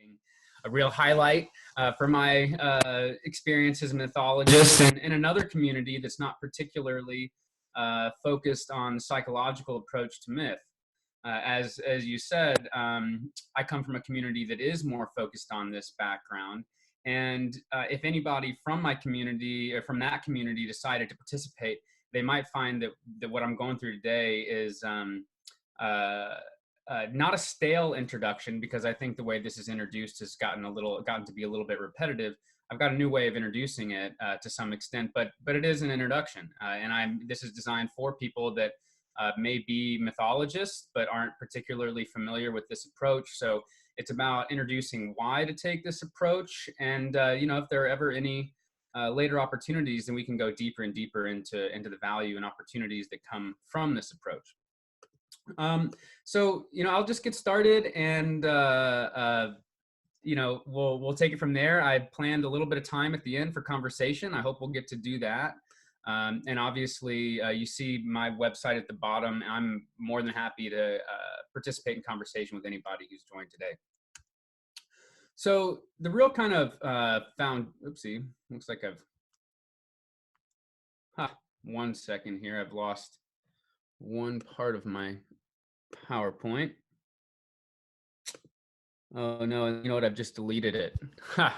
being a real highlight for my experience as a mythologist, and in another community that's not particularly focused on the psychological approach to myth. As you said, I come from a community that is more focused on this background. And if anybody from my community or from that community decided to participate, they might find that what I'm going through today is not a stale introduction, because I think the way this is introduced has gotten to be a little bit repetitive. I've got a new way of introducing it to some extent, but it is an introduction, and this is designed for people that may be mythologists but aren't particularly familiar with this approach. So it's about introducing why to take this approach, and if there are ever any later opportunities, then we can go deeper and deeper into the value and opportunities that come from this approach. So I'll just get started, and we'll take it from there. I planned a little bit of time at the end for conversation. I hope we'll get to do that. And obviously, you see my website at the bottom. I'm more than happy to participate in conversation with anybody who's joined today. So the real kind of oopsie, looks like one second here. I've lost one part of my PowerPoint. Oh no, you know what? I've just deleted it.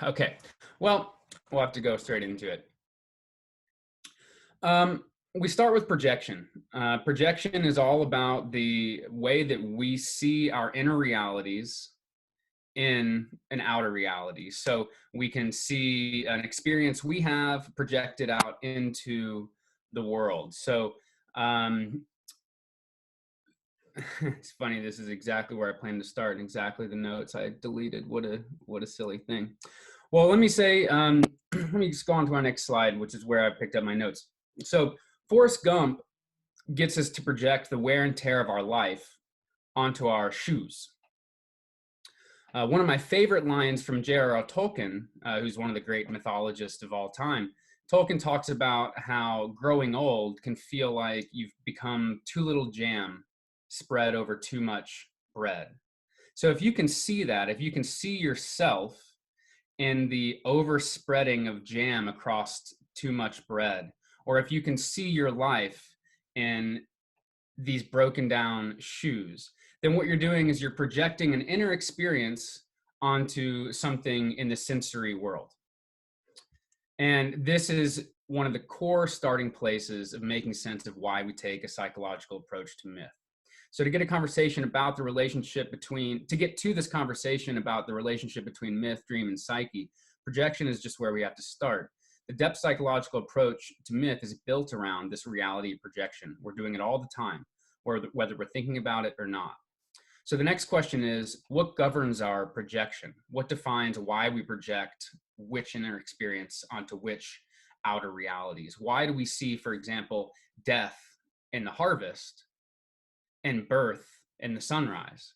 Okay, well, we'll have to go straight into it. We start with projection. Projection is all about the way that we see our inner realities in an outer reality. So we can see an experience we have projected out into the world. So it's funny, this is exactly where I planned to start, and exactly the notes I deleted. What a silly thing. Well, let me say, let me just go on to our next slide, which is where I picked up my notes. So Forrest Gump gets us to project the wear and tear of our life onto our shoes. One of my favorite lines from J.R.R. Tolkien, who's one of the great mythologists of all time, Tolkien talks about how growing old can feel like you've become too little jam spread over too much bread. So if you can see that, if you can see yourself in the overspreading of jam across too much bread, or if you can see your life in these broken down shoes, then what you're doing is you're projecting an inner experience onto something in the sensory world. And this is one of the core starting places of making sense of why we take a psychological approach to myth. So to get to this conversation about the relationship between myth, dream, and psyche, projection is just where we have to start. The depth psychological approach to myth is built around this reality of projection. We're doing it all the time, whether we're thinking about it or not. So the next question is, what governs our projection? What defines why we project which inner experience onto which outer realities? Why do we see, for example, death in the harvest and birth in the sunrise?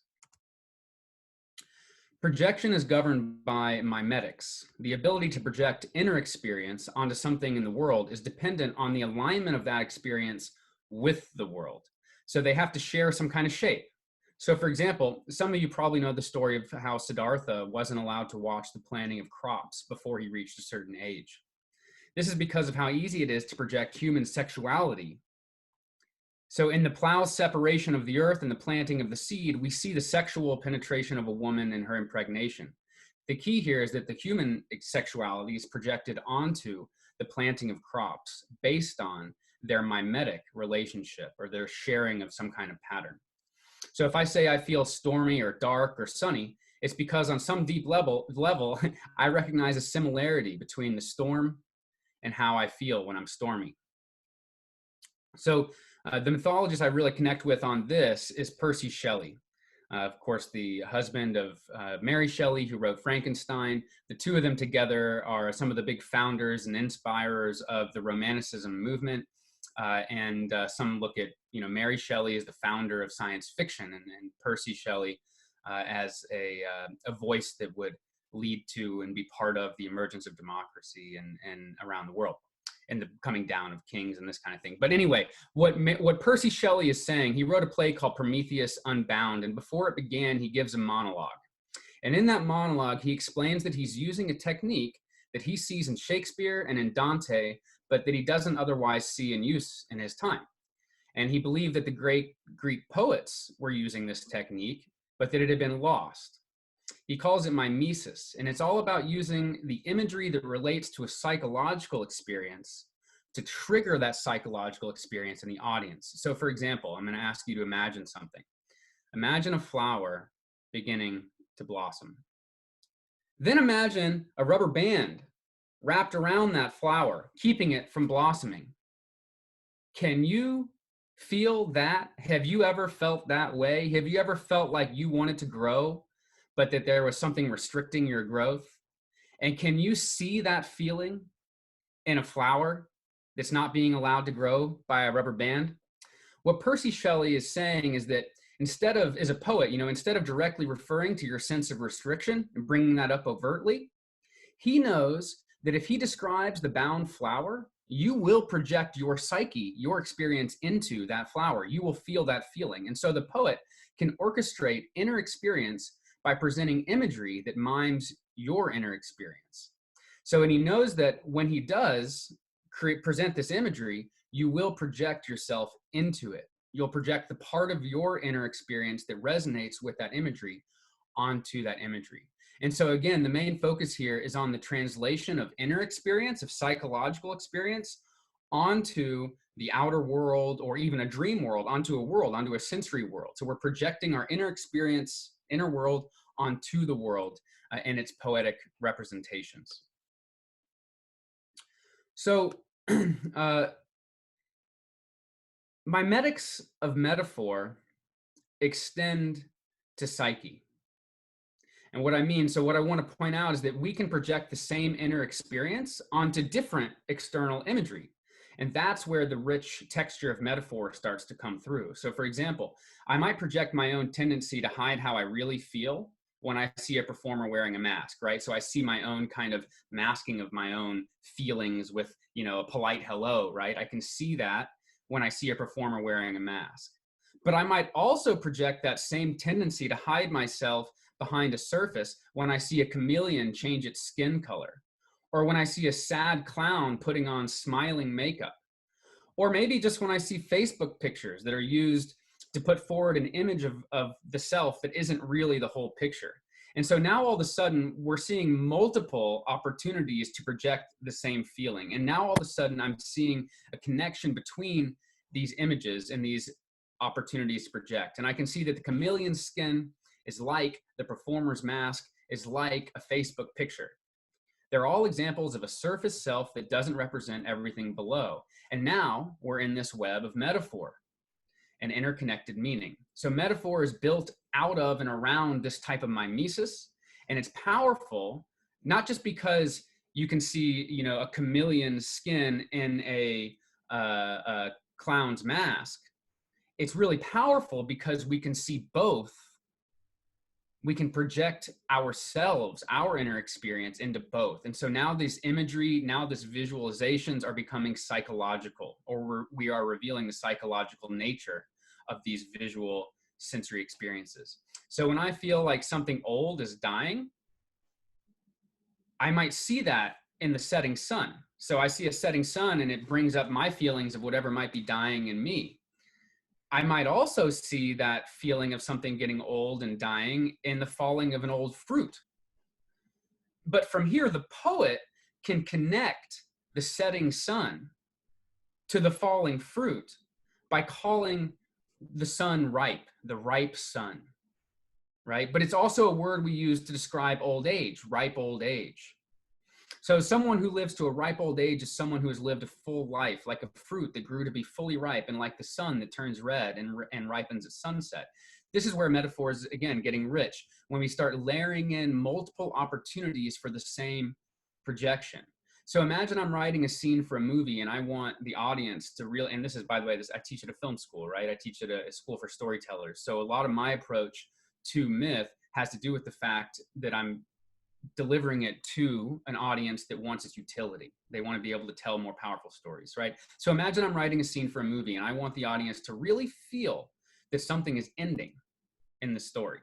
Projection is governed by mimetics. The ability to project inner experience onto something in the world is dependent on the alignment of that experience with the world. So they have to share some kind of shape. So for example, some of you probably know the story of how Siddhartha wasn't allowed to watch the planting of crops before he reached a certain age. This is because of how easy it is to project human sexuality. So in the plow's separation of the earth and the planting of the seed, we see the sexual penetration of a woman and her impregnation. The key here is that the human sexuality is projected onto the planting of crops based on their mimetic relationship or their sharing of some kind of pattern. So if I say I feel stormy or dark or sunny, it's because on some deep level, I recognize a similarity between the storm and how I feel when I'm stormy. So the mythologist I really connect with on this is Percy Shelley. Of course, the husband of Mary Shelley, who wrote Frankenstein. The two of them together are some of the big founders and inspirers of the Romanticism movement. And some look at, Mary Shelley as the founder of science fiction, and Percy Shelley as a voice that would lead to and be part of the emergence of democracy and around the world, and the coming down of kings and this kind of thing. But anyway, what Percy Shelley is saying, he wrote a play called Prometheus Unbound, and before it began, he gives a monologue. And in that monologue, he explains that he's using a technique that he sees in Shakespeare and in Dante, but that he doesn't otherwise see in use in his time. And he believed that the great Greek poets were using this technique, but that it had been lost. He calls it mimesis, and it's all about using the imagery that relates to a psychological experience to trigger that psychological experience in the audience. So for example, I'm going to ask you to imagine something. Imagine a flower beginning to blossom. Then imagine a rubber band wrapped around that flower, keeping it from blossoming. Can you feel that? Have you ever felt that way? Have you ever felt like you wanted to grow, but that there was something restricting your growth? And can you see that feeling in a flower that's not being allowed to grow by a rubber band? What Percy Shelley is saying is that instead of, as a poet, instead of directly referring to your sense of restriction and bringing that up overtly, he knows that if he describes the bound flower, you will project your psyche, your experience into that flower. You will feel that feeling. And so the poet can orchestrate inner experience by presenting imagery that mimes your inner experience. So, and he knows that when he does present this imagery, you will project yourself into it. You'll project the part of your inner experience that resonates with that imagery onto that imagery. And so again, the main focus here is on the translation of inner experience, of psychological experience, onto the outer world, or even a dream world, onto a sensory world. So we're projecting our inner experience, inner world, onto the world and its poetic representations. So mimetics of metaphor extend to psyche. And what I mean, so what I want to point out is that we can project the same inner experience onto different external imagery. And that's where the rich texture of metaphor starts to come through. So for example, I might project my own tendency to hide how I really feel when I see a performer wearing a mask, right? So I see my own kind of masking of my own feelings with, a polite hello, right? I can see that when I see a performer wearing a mask. But I might also project that same tendency to hide myself behind a surface when I see a chameleon change its skin color, or when I see a sad clown putting on smiling makeup, or maybe just when I see Facebook pictures that are used to put forward an image of the self that isn't really the whole picture. And so now all of a sudden we're seeing multiple opportunities to project the same feeling. And now all of a sudden I'm seeing a connection between these images and these opportunities to project. And I can see that the chameleon's skin is like the performer's mask, is like a Facebook picture. They're all examples of a surface self that doesn't represent everything below. And now we're in this web of metaphor and interconnected meaning. So metaphor is built out of and around this type of mimesis, and it's powerful, not just because you can see, a chameleon's skin in a clown's mask. It's really powerful because we can see both. We can project ourselves, our inner experience into both. And so now this imagery, now this visualizations are becoming psychological, or we are revealing the psychological nature of these visual sensory experiences. So when I feel like something old is dying, I might see that in the setting sun. So I see a setting sun and it brings up my feelings of whatever might be dying in me. I might also see that feeling of something getting old and dying in the falling of an old fruit. But from here, the poet can connect the setting sun to the falling fruit by calling the sun ripe, the ripe sun, right? But it's also a word we use to describe old age, ripe old age. So someone who lives to a ripe old age is someone who has lived a full life, like a fruit that grew to be fully ripe, and like the sun that turns red and ripens at sunset. This is where metaphor is, again, getting rich, when we start layering in multiple opportunities for the same projection. So imagine I'm writing a scene for a movie and I want the audience to really, and this is, by the way, I teach at a film school, right? I teach at a school for storytellers. So a lot of my approach to myth has to do with the fact that I'm delivering it to an audience that wants its utility. They want to be able to tell more powerful stories, right? So imagine I'm writing a scene for a movie and I want the audience to really feel that something is ending in the story.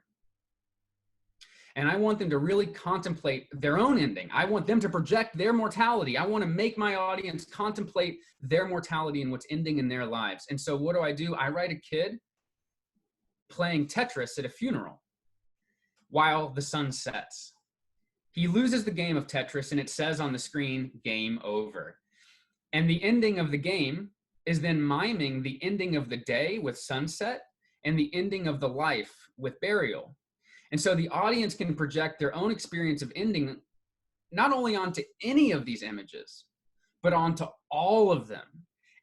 And I want them to really contemplate their own ending. I want them to project their mortality. I want to make my audience contemplate their mortality and what's ending in their lives. And so what do? I write a kid playing Tetris at a funeral while the sun sets. He loses the game of Tetris and it says on the screen, game over. And the ending of the game is then miming the ending of the day with sunset and the ending of the life with burial. And so the audience can project their own experience of ending not only onto any of these images, but onto all of them.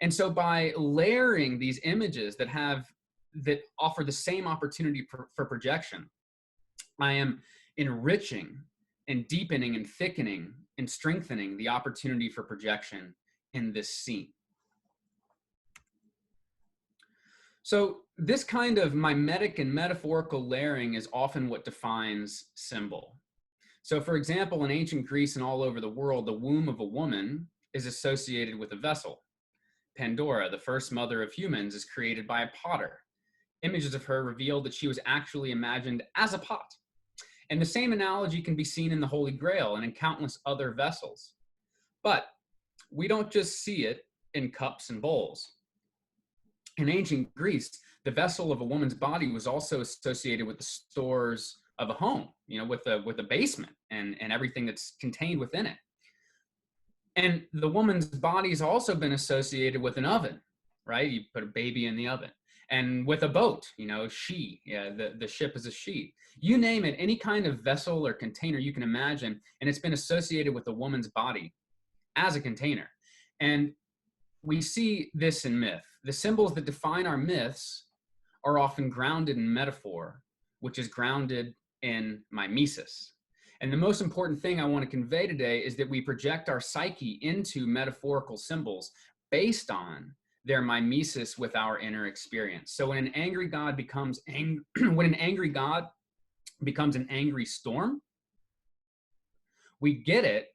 And so by layering these images that offer the same opportunity for projection, I am enriching and deepening and thickening and strengthening the opportunity for projection in this scene. So this kind of mimetic and metaphorical layering is often what defines symbol. So for example, in ancient Greece and all over the world, the womb of a woman is associated with a vessel. Pandora, the first mother of humans, is created by a potter. Images of her reveal that she was actually imagined as a pot. And the same analogy can be seen in the Holy Grail and in countless other vessels. But we don't just see it in cups and bowls. In ancient Greece, the vessel of a woman's body was also associated with the stores of a home, with a basement and everything that's contained within it. And the woman's body has also been associated with an oven, right? You put a baby in the oven. And with a boat, the ship is a she. You name it, any kind of vessel or container you can imagine, and it's been associated with a woman's body as a container. And we see this in myth. The symbols that define our myths are often grounded in metaphor, which is grounded in mimesis. And the most important thing I want to convey today is that we project our psyche into metaphorical symbols based on their mimesis with our inner experience. So when an angry God becomes when an angry God becomes an angry storm, we get it,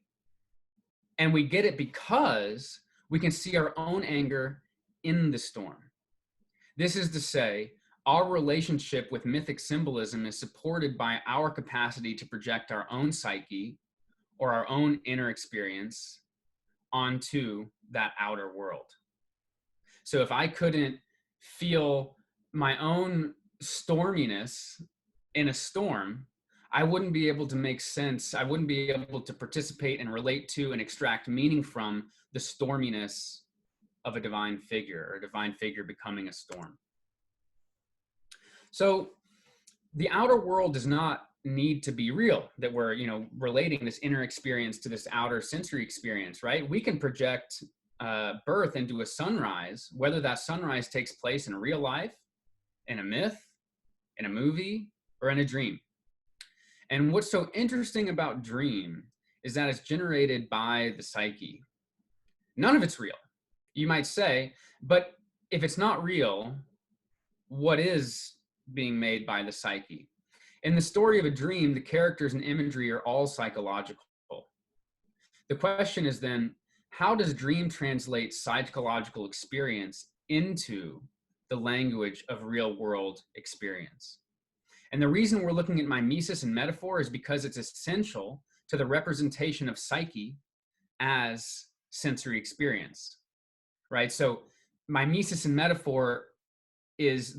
and we get it because we can see our own anger in the storm. This is to say, our relationship with mythic symbolism is supported by our capacity to project our own psyche or our own inner experience onto that outer world. So if I couldn't feel my own storminess in a storm, I wouldn't be able to make sense. I wouldn't be able to participate and relate to and extract meaning from the storminess of a divine figure, or a divine figure becoming a storm. So the outer world does not need to be real, that we're, relating this inner experience to this outer sensory experience, right? We can project birth into a sunrise, whether that sunrise takes place in real life, in a myth, in a movie, or in a dream. And what's so interesting about dream is that it's generated by the psyche. None of it's real, you might say, but if it's not real, what is being made by the psyche? In the story of a dream, the characters and imagery are all psychological. The question is then, how does dream translate psychological experience into the language of real world experience? And the reason we're looking at mimesis and metaphor is because it's essential to the representation of psyche as sensory experience, right? So mimesis and metaphor is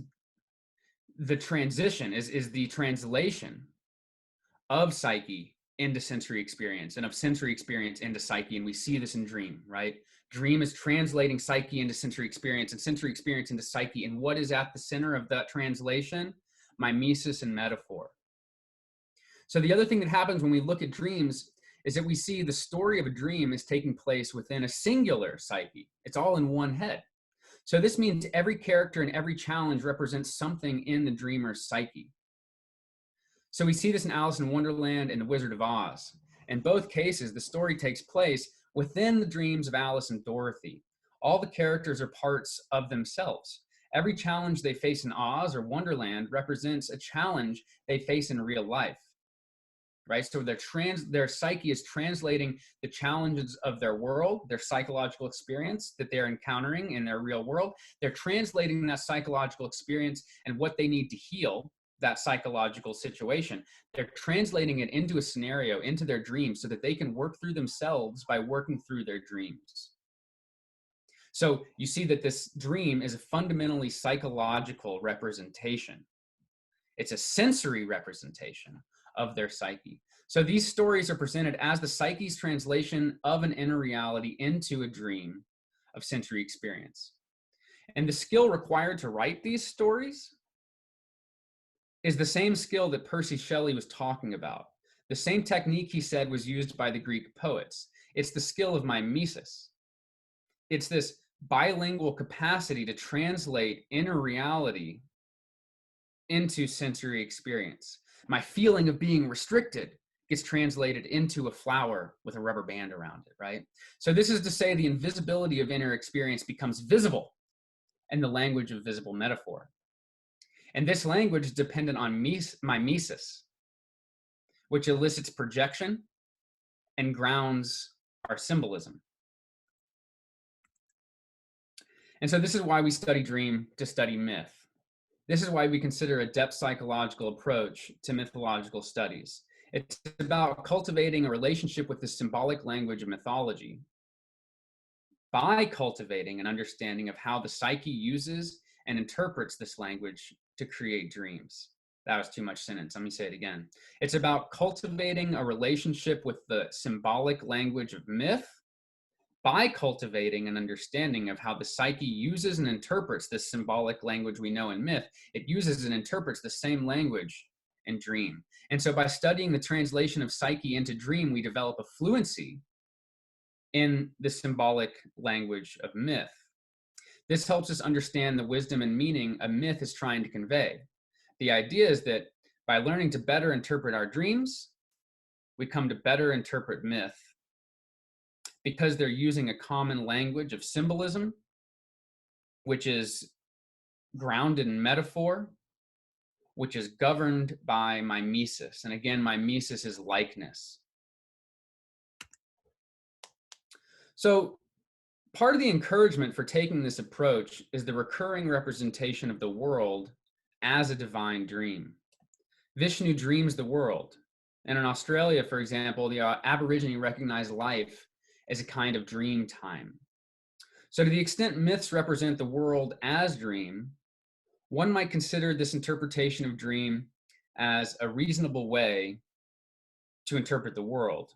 the transition, is the translation of psyche into sensory experience and of sensory experience into psyche. And we see this in dream, right? Dream is translating psyche into sensory experience and sensory experience into psyche. And what is at the center of that translation? Mimesis and metaphor. So the other thing that happens when we look at dreams is that we see the story of a dream is taking place within a singular psyche. It's all in one head. So this means every character and every challenge represents something in the dreamer's psyche. So we see this in Alice in Wonderland and The Wizard of Oz. In both cases, the story takes place within the dreams of Alice and Dorothy. All the characters are parts of themselves. Every challenge they face in Oz or Wonderland represents a challenge they face in real life, right? So their psyche is translating the challenges of their world, their psychological experience that they're encountering in their real world. They're translating that psychological experience and what they need to heal that psychological situation. They're translating it into a scenario, into their dreams, so that they can work through themselves by working through their dreams. So you see that this dream is a fundamentally psychological representation. It's a sensory representation of their psyche. So these stories are presented as the psyche's translation of an inner reality into a dream of sensory experience. And the skill required to write these stories is the same skill that Percy Shelley was talking about. The same technique, he said, was used by the Greek poets. It's the skill of mimesis. It's this bilingual capacity to translate inner reality into sensory experience. My feeling of being restricted gets translated into a flower with a rubber band around it, right? So this is to say the invisibility of inner experience becomes visible in the language of visible metaphor. And this language is dependent on mimesis, which elicits projection and grounds our symbolism. And so this is why we study dream to study myth. This is why we consider a depth psychological approach to mythological studies. It's about cultivating a relationship with the symbolic language of mythology by cultivating an understanding of how the psyche uses and interprets this language to create dreams. That was too much sentence. Let me say it again. It's about cultivating a relationship with the symbolic language of myth by cultivating an understanding of how the psyche uses and interprets this symbolic language we know in myth. It uses and interprets the same language in dream. And so by studying the translation of psyche into dream, we develop a fluency in the symbolic language of myth. This helps us understand the wisdom and meaning a myth is trying to convey. The idea is that by learning to better interpret our dreams, we come to better interpret myth because they're using a common language of symbolism, which is grounded in metaphor, which is governed by mimesis. And again, mimesis is likeness. So part of the encouragement for taking this approach is the recurring representation of the world as a divine dream. Vishnu dreams the world. And in Australia, for example, the Aborigine recognize life as a kind of dream time. So to the extent myths represent the world as dream, one might consider this interpretation of dream as a reasonable way to interpret the world,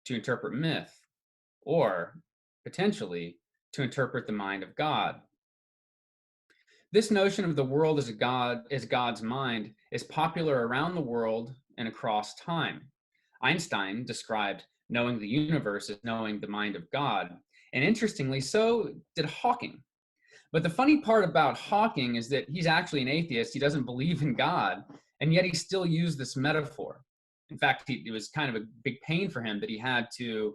to interpret myth, or potentially to interpret the mind of God. This notion of the world as God's mind is popular around the world and across time. Einstein described knowing the universe as knowing the mind of God, and interestingly, so did Hawking. But the funny part about Hawking is that he's actually an atheist. He doesn't believe in God, and yet he still used this metaphor. In fact, it was kind of a big pain for him that he had to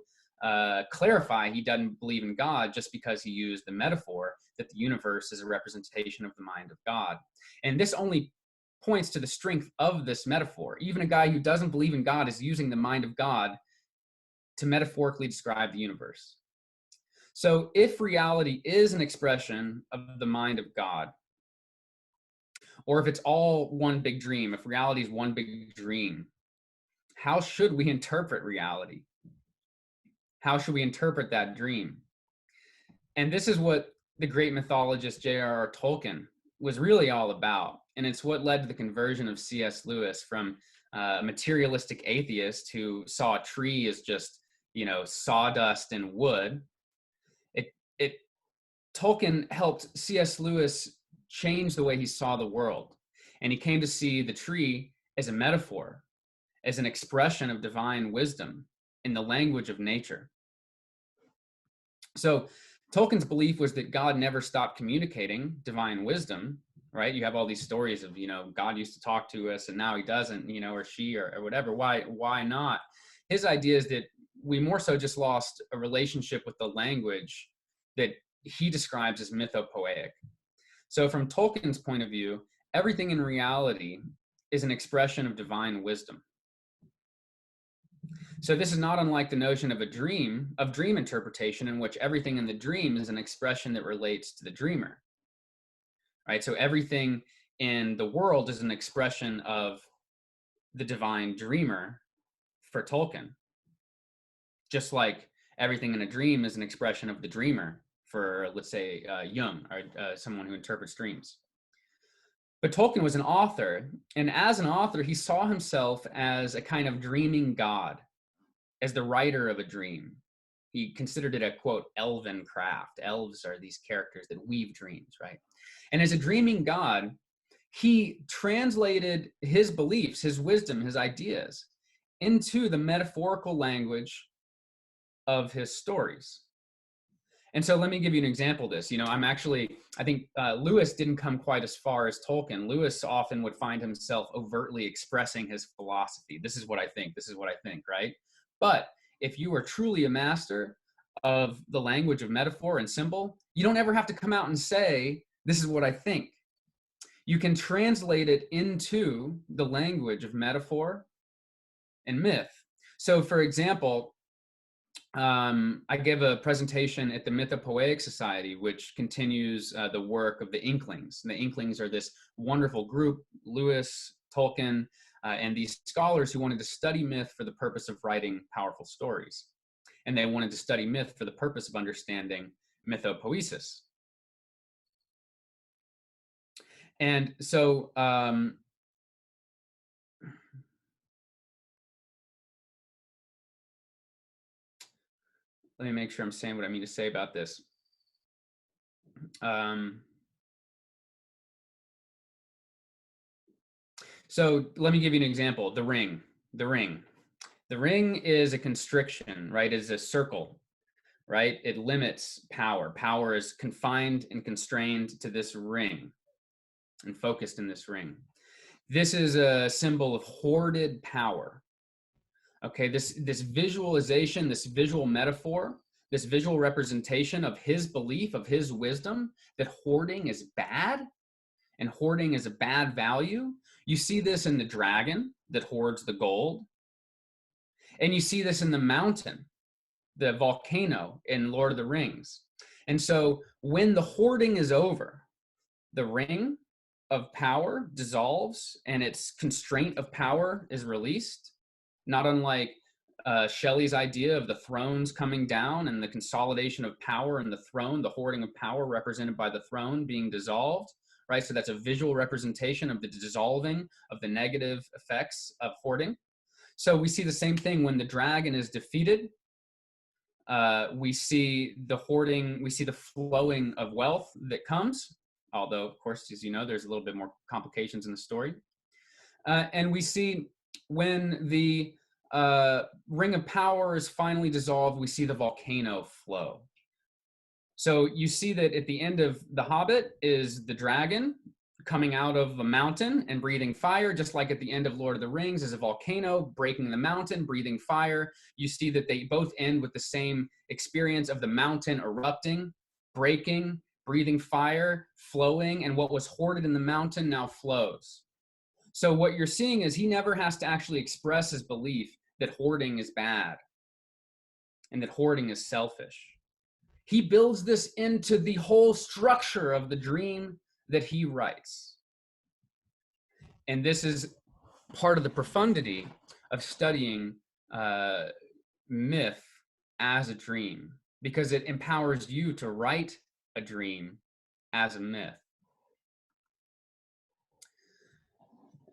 clarify he doesn't believe in God just because he used the metaphor that the universe is a representation of the mind of God. And this only points to the strength of this metaphor. Even a guy who doesn't believe in God is using the mind of God to metaphorically describe the universe. So if reality is an expression of the mind of God, or if it's all one big dream, if reality is one big dream, how should we interpret reality? How should we interpret that dream? And this is what the great mythologist J.R.R. Tolkien was really all about. And it's what led to the conversion of C.S. Lewis from a materialistic atheist who saw a tree as just, sawdust and wood. Tolkien helped C.S. Lewis change the way he saw the world. And he came to see the tree as a metaphor, as an expression of divine wisdom in the language of nature. So Tolkien's belief was that God never stopped communicating divine wisdom, right? You have all these stories of, God used to talk to us and now he doesn't, or she or whatever. Why not? His idea is that we more so just lost a relationship with the language that he describes as mythopoeic. So from Tolkien's point of view, everything in reality is an expression of divine wisdom. So this is not unlike the notion of dream interpretation, in which everything in the dream is an expression that relates to the dreamer, right? So everything in the world is an expression of the divine dreamer for Tolkien, just like everything in a dream is an expression of the dreamer for, let's say, Jung, or someone who interprets dreams. But Tolkien was an author, and as an author, he saw himself as a kind of dreaming god, as the writer of a dream. He considered it a, quote, elven craft. Elves are these characters that weave dreams, right? And as a dreaming god, he translated his beliefs, his wisdom, his ideas into the metaphorical language of his stories. And so let me give you an example of this. I think Lewis didn't come quite as far as Tolkien. Lewis often would find himself overtly expressing his philosophy. This is what I think. This is what I think, right? But if you are truly a master of the language of metaphor and symbol, you don't ever have to come out and say, this is what I think. You can translate it into the language of metaphor and myth. So for example, I gave a presentation at the Mythopoeic Society, which continues the work of the Inklings. And the Inklings are this wonderful group, Lewis, Tolkien, and these scholars who wanted to study myth for the purpose of writing powerful stories. And they wanted to study myth for the purpose of understanding mythopoesis. And so let me make sure I'm saying what I mean to say about this. So let me give you an example. The ring. The ring is a constriction, right? Is a circle, right? It limits power. Power is confined and constrained to this ring and focused in this ring. This is a symbol of hoarded power. Okay, this visualization, this visual metaphor, this visual representation of his belief, of his wisdom, that hoarding is bad and hoarding is a bad value. You see this in the dragon that hoards the gold. And you see this in the mountain, the volcano in Lord of the Rings. And so when the hoarding is over, the ring of power dissolves and its constraint of power is released, not unlike Shelley's idea of the thrones coming down and the consolidation of power and the throne, the hoarding of power represented by the throne being dissolved, right? So that's a visual representation of the dissolving of the negative effects of hoarding. So we see the same thing when the dragon is defeated. We see the hoarding, we see the flowing of wealth that comes, although, of course, as you know, there's a little bit more complications in the story. And we see when the ring of power is finally dissolved, we see the volcano flow. So you see that at the end of The Hobbit is the dragon coming out of a mountain and breathing fire, just like at the end of Lord of the Rings is a volcano breaking the mountain, breathing fire. You see that they both end with the same experience of the mountain erupting, breaking, breathing fire, flowing, and what was hoarded in the mountain now flows. So what you're seeing is he never has to actually express his belief that hoarding is bad and that hoarding is selfish. He builds this into the whole structure of the dream that he writes. And this is part of the profundity of studying myth as a dream, because it empowers you to write a dream as a myth.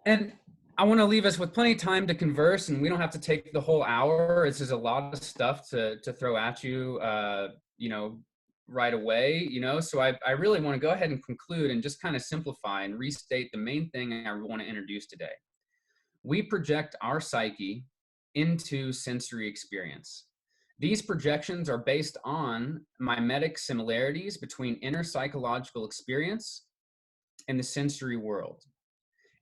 And I want to leave us with plenty of time to converse, and we don't have to take the whole hour. This is a lot of stuff to throw at you, right away, So I really want to go ahead and conclude and just kind of simplify and restate the main thing I want to introduce today. We project our psyche into sensory experience. These projections are based on mimetic similarities between inner psychological experience and the sensory world.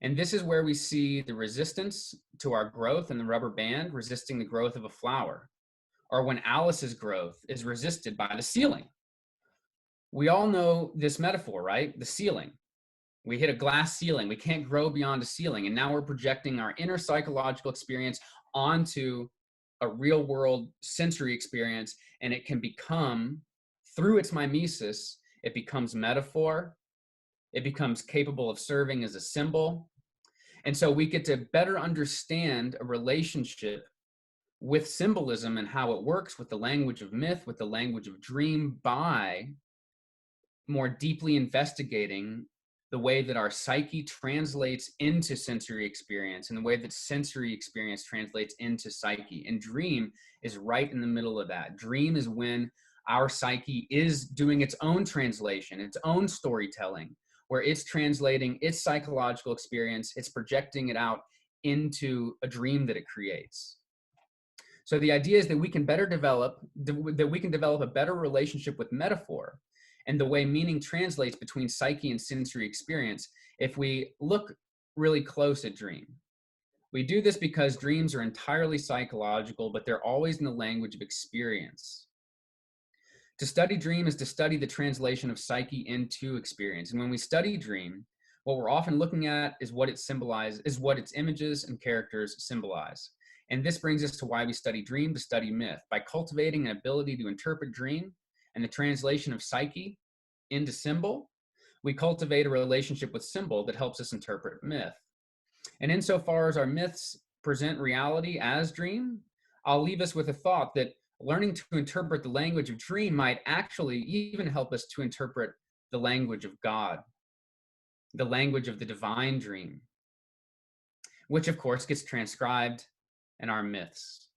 And this is where we see the resistance to our growth in the rubber band resisting the growth of a flower, or when Alice's growth is resisted by the ceiling. We all know this metaphor, right? The ceiling. We hit a glass ceiling. We can't grow beyond a ceiling. And now we're projecting our inner psychological experience onto a real world sensory experience. And it can become, through its mimesis, it becomes metaphor, It becomes capable of serving as a symbol. And so we get to better understand a relationship with symbolism and how it works with the language of myth, with the language of dream, by more deeply investigating the way that our psyche translates into sensory experience and the way that sensory experience translates into psyche. And dream is right in the middle of that. Dream is when our psyche is doing its own translation, its own storytelling, where it's translating its psychological experience, it's projecting it out into a dream that it creates. So the idea is that we can develop a better relationship with metaphor and the way meaning translates between psyche and sensory experience if we look really close at dream. We do this because dreams are entirely psychological, but they're always in the language of experience. To study dream is to study the translation of psyche into experience. And when we study dream, what we're often looking at is what it symbolizes, is what its images and characters symbolize. And this brings us to why we study dream, to study myth. By cultivating an ability to interpret dream and the translation of psyche into symbol, we cultivate a relationship with symbol that helps us interpret myth. And insofar as our myths present reality as dream, I'll leave us with a thought that learning to interpret the language of dream might actually even help us to interpret the language of God, the language of the divine dream, which of course gets transcribed in our myths.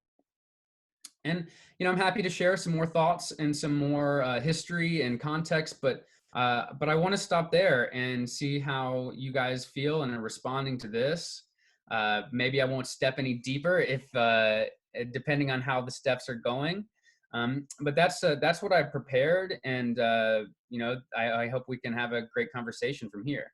And, I'm happy to share some more thoughts and some more history and context, but I want to stop there and see how you guys feel and are responding to this. Maybe I won't step any deeper if, depending on how the steps are going. But that's what I've prepared, and I hope we can have a great conversation from here.